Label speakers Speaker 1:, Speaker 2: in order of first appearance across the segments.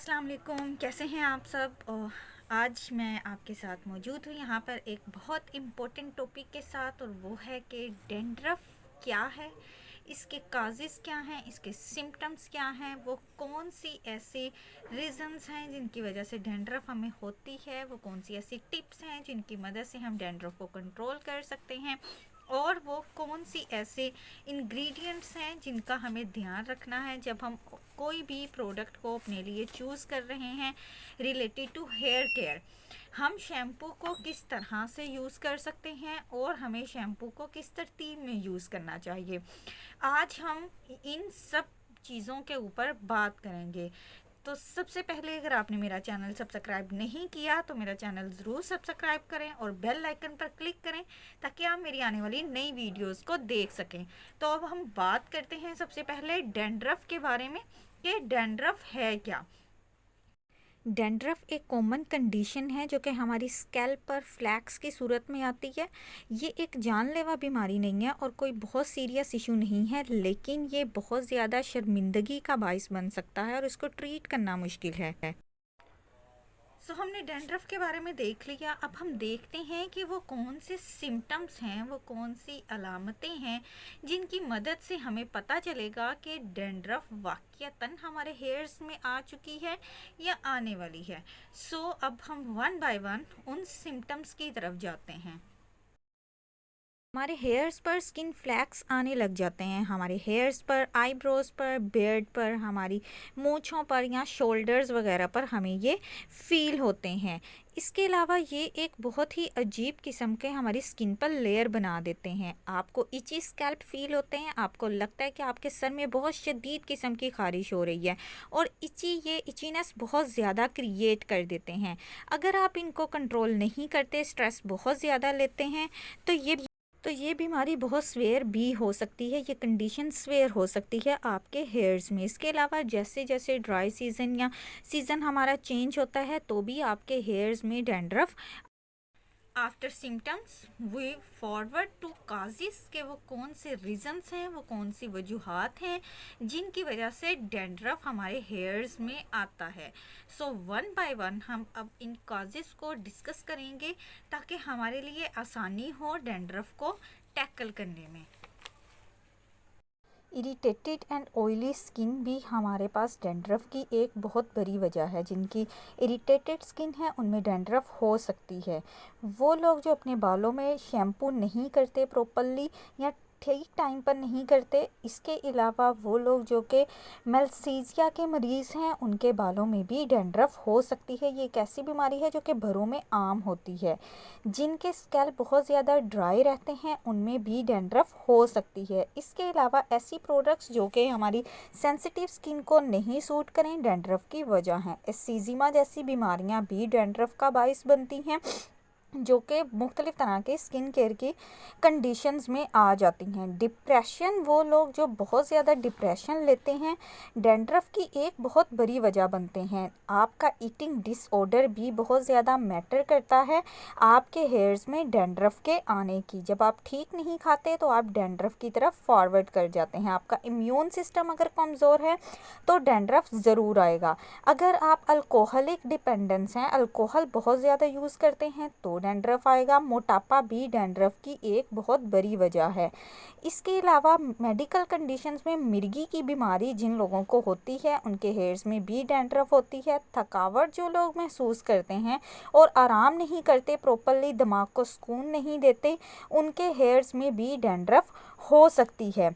Speaker 1: अस्सलाम वालेकुम, कैसे हैं आप सब। आज मैं आपके साथ मौजूद हूँ यहाँ पर एक बहुत इम्पोर्टेंट टॉपिक के साथ, और वो है कि डैंड्रफ क्या है, इसके काजेज़ क्या हैं, इसके सिम्टम्स क्या हैं, वो कौन सी ऐसी रीज़न्स हैं जिनकी वजह से डैंड्रफ हमें होती है, वो कौन सी ऐसी टिप्स हैं जिनकी मदद से हम डैंड्रफ को कंट्रोल कर सकते हैं, और वो कौन सी ऐसे इंग्रेडिएंट्स हैं जिनका हमें ध्यान रखना है जब हम कोई भी प्रोडक्ट को अपने लिए चूज़ कर रहे हैं रिलेटेड टू हेयर केयर। हम शैम्पू को किस तरह से यूज़ कर सकते हैं और हमें शैम्पू को किस तरतीब में यूज़ करना चाहिए। आज हम इन सब चीज़ों के ऊपर बात करेंगे। तो सबसे पहले, अगर आपने मेरा चैनल सब्सक्राइब नहीं किया तो मेरा चैनल ज़रूर सब्सक्राइब करें और बेल आइकन पर क्लिक करें ताकि आप मेरी आने वाली नई वीडियोस को देख सकें। तो अब हम बात करते हैं सबसे पहले डैंड्रफ के बारे में कि डैंड्रफ है क्या। डैंड्रफ एक कॉमन कंडीशन है जो कि हमारी स्कैल्प पर फ्लैक्स की सूरत में आती है। ये एक जानलेवा बीमारी नहीं है और कोई बहुत सीरियस इशू नहीं है, लेकिन ये बहुत ज़्यादा शर्मिंदगी का बाइस बन सकता है और इसको ट्रीट करना मुश्किल है। हमने डैंड्रफ के बारे में देख लिया। अब हम देखते हैं कि वो कौन से सिम्टम्स हैं, वो कौन सी अलामतें हैं जिनकी मदद से हमें पता चलेगा कि डैंड्रफ वाक़यातन हमारे हेयर्स में आ चुकी है या आने वाली है। अब हम वन बाय वन उन सिम्टम्स की तरफ जाते हैं। हमारे हेयर्स पर स्किन फ्लैक्स आने लग जाते हैं, हमारे हेयर्स पर, आईब्रोज पर, बियर्ड पर, हमारी मूंछों पर या शोल्डर्स वगैरह पर हमें ये फील होते हैं। इसके अलावा ये एक बहुत ही अजीब किस्म के हमारी स्किन पर लेयर बना देते हैं। आपको इची स्कैल्प फील होते हैं, आपको लगता है कि आपके सर में बहुत शदीद किस्म की खारिश हो रही है और ये इचीनेस बहुत ज़्यादा क्रिएट कर देते हैं। अगर आप इनको कंट्रोल नहीं करते, स्ट्रेस बहुत ज़्यादा लेते हैं, तो ये बीमारी बहुत स्वेयर भी हो सकती है, ये कंडीशन स्वेयर हो सकती है आपके हेयर्स में। इसके अलावा जैसे जैसे ड्राई सीज़न या सीज़न हमारा चेंज होता है तो भी आपके हेयर्स में dandruff. After symptoms we forward to causes के वो कौन से रीज़न्स हैं, वो कौन सी वजूहात हैं जिनकी वजह से डैंड्रफ हमारे हेयर्स में आता है। वन बाय वन हम अब इन काजिस को डिस्कस करेंगे ताकि हमारे लिए आसानी हो डैंड्रफ को टैकल करने में। इरिटेटेड एंड ऑयली स्किन भी हमारे पास डैंड्रफ की एक बहुत बड़ी वजह है। जिनकी इरिटेटेड स्किन है उनमें डैंड्रफ हो सकती है। वो लोग जो अपने बालों में शैम्पू नहीं करते प्रॉपरली या ठीक टाइम पर नहीं करते। इसके अलावा वो लोग जो कि मेलसीजिया के मरीज़ हैं उनके बालों में भी डैंड्रफ हो सकती है। ये एक ऐसी बीमारी है जो कि घरों में आम होती है। जिनके स्कैल्प बहुत ज़्यादा ड्राई रहते हैं उनमें भी डैंड्रफ हो सकती है। इसके अलावा ऐसी प्रोडक्ट्स जो कि हमारी सेंसिटिव स्किन को नहीं सूट करें डैंड्रफ की वजह हैं। एक्जिमा जैसी बीमारियां भी डैंड्रफ का बाइस बनती हैं जो कि मुख्तलिफ़ तरह के स्किन केयर की कंडीशंस में आ जाती हैं। डिप्रेशन, वो लोग जो बहुत ज़्यादा डिप्रेशन लेते हैं डैंड्रफ की एक बहुत बड़ी वजह बनते हैं। आपका ईटिंग डिसऑर्डर भी बहुत ज़्यादा मैटर करता है आपके हेयर्स में डैंड्रफ के आने की। जब आप ठीक नहीं खाते तो आप डैंड्रफ की तरफ फॉरवर्ड कर जाते हैं। आपका इम्यून सिस्टम अगर कमज़ोर है तो डैंड्रफ ज़रूर आएगा। अगर आप अल्कोहलिक डिपेंडेंस हैं, अल्कोहल बहुत ज़्यादा यूज़ करते हैं तो डैंड्रफ आएगा। मोटापा भी डैंड्रफ की एक बहुत बड़ी वजह है। इसके अलावा मेडिकल कंडीशंस में मिर्गी की बीमारी जिन लोगों को होती है उनके हेयर्स में भी डैंड्रफ होती है। थकावट जो लोग महसूस करते हैं और आराम नहीं करते प्रॉपरली, दिमाग को सुकून नहीं देते, उनके हेयर्स में भी डैंड्रफ हो सकती है।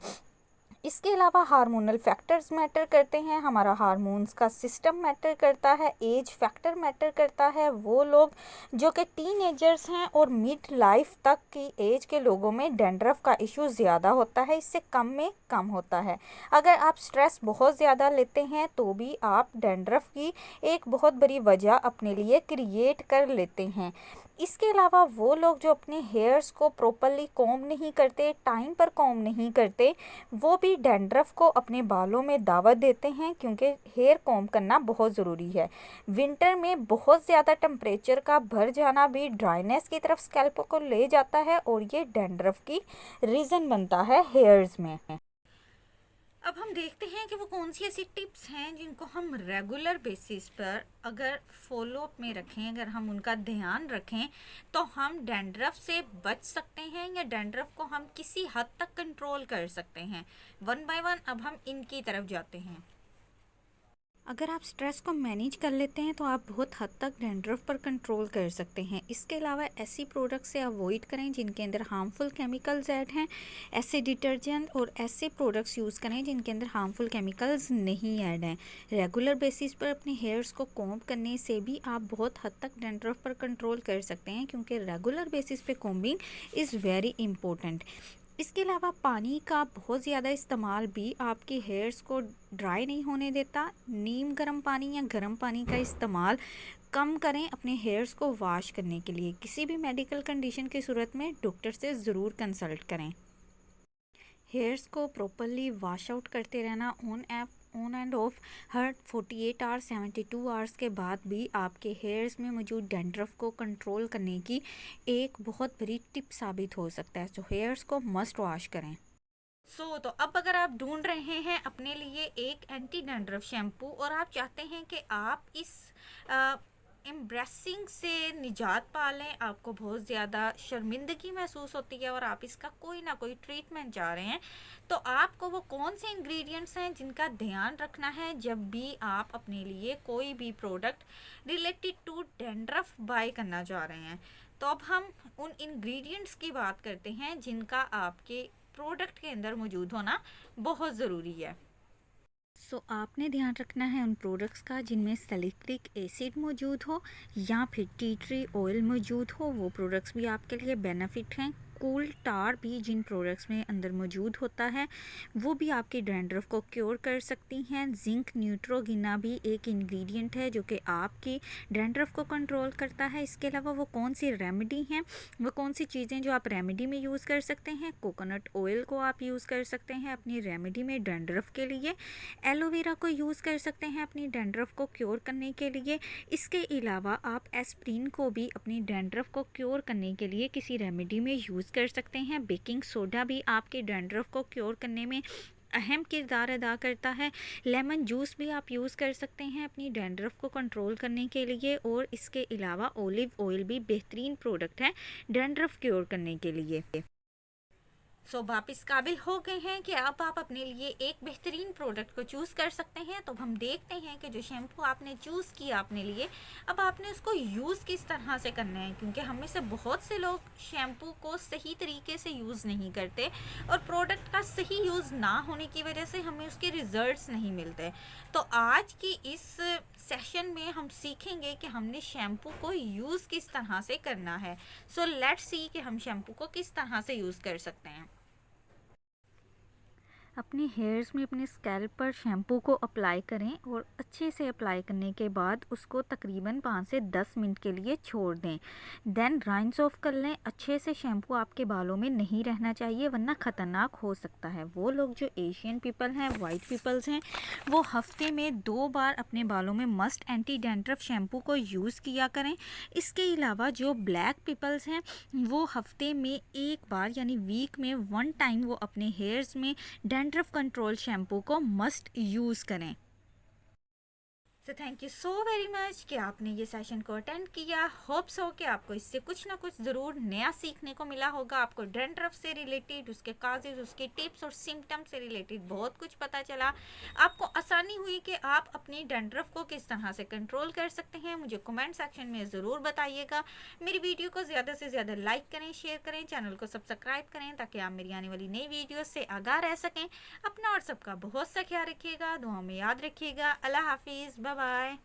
Speaker 1: इसके अलावा हार्मोनल फैक्टर्स मैटर करते हैं। हमारा हार्मोन्स का सिस्टम मैटर करता है। एज फैक्टर मैटर करता है। वो लोग जो कि टीनेजर्स हैं और मिड लाइफ तक की एज के लोगों में डैंड्रफ का इशू ज़्यादा होता है, इससे कम में कम होता है। अगर आप स्ट्रेस बहुत ज़्यादा लेते हैं तो भी आप डैंड्रफ की एक बहुत बड़ी वजह अपने लिए क्रिएट कर लेते हैं। इसके अलावा वो लोग जो अपने हेयर्स को प्रॉपरली कॉम्ब नहीं करते, टाइम पर कॉम्ब नहीं करते, वो भी डैंड्रफ को अपने बालों में दावत देते हैं क्योंकि हेयर कॉम्ब करना बहुत ज़रूरी है। विंटर में बहुत ज़्यादा टेम्परेचर का बढ़ जाना भी ड्राइनेस की तरफ स्कैल्प को ले जाता है और ये डैंड्रफ की रीज़न बनता है हेयर्स में। अब हम देखते हैं कि वो कौन सी ऐसी टिप्स हैं जिनको हम रेगुलर बेसिस पर अगर फॉलो अप में रखें, अगर हम उनका ध्यान रखें तो हम डैंड्रफ से बच सकते हैं या डैंड्रफ को हम किसी हद तक कंट्रोल कर सकते हैं। वन बाय वन अब हम इनकी तरफ जाते हैं। अगर आप स्ट्रेस को मैनेज कर लेते हैं तो आप बहुत हद तक डैंड्रफ पर कंट्रोल कर सकते हैं। इसके अलावा ऐसी प्रोडक्ट से अवॉइड करें जिनके अंदर हार्मफुल केमिकल्स ऐड हैं। ऐसे डिटर्जेंट और ऐसे प्रोडक्ट्स यूज़ करें जिनके अंदर हार्मफुल केमिकल्स नहीं ऐड हैं। रेगुलर बेसिस पर अपने हेयर्स को कॉम्ब करने से भी आप बहुत हद तक डैंड्रफ पर कंट्रोल कर सकते हैं, क्योंकि रेगुलर बेसिस पे कॉम्बिंग इज़ वेरी इंपॉर्टेंट। इसके अलावा पानी का बहुत ज़्यादा इस्तेमाल भी आपके हेयर्स को ड्राई नहीं होने देता। नीम गर्म पानी या गर्म पानी का इस्तेमाल कम करें अपने हेयर्स को वॉश करने के लिए। किसी भी मेडिकल कंडीशन की सूरत में डॉक्टर से ज़रूर कंसल्ट करें। हेयर्स को प्रॉपरली वॉश आउट करते रहना on end of her 48 hours 72 hours के बाद भी आपके हेयर्स में मौजूद डैंड्रफ को कंट्रोल करने की एक बहुत बड़ी टिप साबित हो सकता है। सो हेयर्स को मस्ट वॉश करें। तो अब अगर आप ढूंढ रहे हैं अपने लिए एक एंटी डैंड्रफ शैम्पू और आप चाहते हैं कि आप इस एम्ब्रेसिंग से निजात पा लें, आपको बहुत ज़्यादा शर्मिंदगी महसूस होती है और आप इसका कोई ना कोई ट्रीटमेंट चाह रहे हैं, तो आपको वो कौन से इंग्रेडिएंट्स हैं जिनका ध्यान रखना है जब भी आप अपने लिए कोई भी product related to dandruff buy करना चाह रहे हैं। तो अब हम उन इंग्रेडिएंट्स की बात करते हैं जिनका आपके प्रोडक्ट के अंदर मौजूद होना बहुत ज़रूरी है। आपने ध्यान रखना है उन प्रोडक्ट्स का जिनमें सैलिसिलिक एसिड मौजूद हो या फिर टी ट्री ऑयल मौजूद हो। वो प्रोडक्ट्स भी आपके लिए बेनिफिट हैं। कोल टार भी जिन प्रोडक्ट्स में अंदर मौजूद होता है वो भी आपके डैंड्रफ को क्योर कर सकती हैं। जिंक न्यूट्रोगिना भी एक इंग्रेडिएंट है जो कि आपकी डैंड्रफ को कंट्रोल करता है। इसके अलावा वो कौन सी रेमेडी हैं, वो कौन सी चीज़ें जो आप रेमेडी में यूज़ कर सकते हैं। कोकोनट ऑयल को आप यूज़ कर सकते हैं अपनी रेमेडी में डैंड्रफ के लिए। एलोवेरा को यूज़ कर सकते हैं अपनी डैंड्रफ को क्योर करने के लिए। इसके अलावा आप एस्प्रिन को भी अपनी डैंड्रफ को क्योर करने के लिए किसी रेमेडी में यूज़ कर सकते हैं। बेकिंग सोडा भी आपके डैंड्रफ को क्योर करने में अहम किरदार अदा करता है। लेमन जूस भी आप यूज़ कर सकते हैं अपनी डैंड्रफ को कंट्रोल करने के लिए। और इसके अलावा ऑलिव ऑयल भी बेहतरीन प्रोडक्ट है डैंड्रफ क्योर करने के लिए। आप इस काबिल हो गए हैं कि अब आप अपने लिए एक बेहतरीन प्रोडक्ट को चूज़ कर सकते हैं। तो हम देखते हैं कि जो शैम्पू आपने चूज़ किया अपने लिए, अब आपने उसको यूज़ किस तरह से करना है, क्योंकि हम में से बहुत से लोग शैम्पू को सही तरीके से यूज़ नहीं करते और प्रोडक्ट का सही यूज़ ना होने की वजह से हमें उसके रिज़ल्ट्स नहीं मिलते। तो आज की इस सेशन में हम सीखेंगे कि हमने शैम्पू को यूज़ किस तरह से करना है। लेट्स सी कि हम शैम्पू को किस तरह से यूज़ कर सकते हैं। अपने हेयर्स में अपने स्कैल्प पर शैम्पू को अप्लाई करें और अच्छे से अप्लाई करने के बाद उसको तकरीबन 5 से 10 मिनट के लिए छोड़ दें। देन राइंस ऑफ कर लें। अच्छे से शैम्पू आपके बालों में नहीं रहना चाहिए वरना ख़तरनाक हो सकता है। वो लोग जो एशियन पीपल हैं, वाइट पीपल्स हैं, वो हफ्ते में 2 बार अपने बालों में मस्ट एंटी डैंड्रफ शैम्पू को यूज़ किया करें। इसके अलावा जो ब्लैक पीपल्स हैं वो हफ्ते में 1 बार यानी वीक में 1 टाइम वो अपने हेयर्स में डैंड्रफ कंट्रोल शैम्पू को मस्ट यूज़ करें। Thank you so very much कि आपने ये सेशन को अटेंड किया। होप्स हो कि आपको इससे कुछ ना कुछ ज़रूर नया सीखने को मिला होगा। आपको डैंड्रफ से रिलेटेड, उसके काजेज़, उसके टिप्स और सिम्टम्स से रिलेटेड बहुत कुछ पता चला। आपको आसानी हुई कि आप अपनी डैंड्रफ को किस तरह से कंट्रोल कर सकते हैं। मुझे कमेंट सेक्शन में ज़रूर बताइएगा। मेरी वीडियो को ज़्यादा से ज़्यादा लाइक करें, शेयर करें, चैनल को सब्सक्राइब करें ताकि आप मेरी आने वाली नई वीडियो से आगाह रह सकें। अपना और सबका बहुत सा ख्याल रखिएगा, दुआ में याद रखिएगा। अल्लाह हाफिज़, बाय बाय।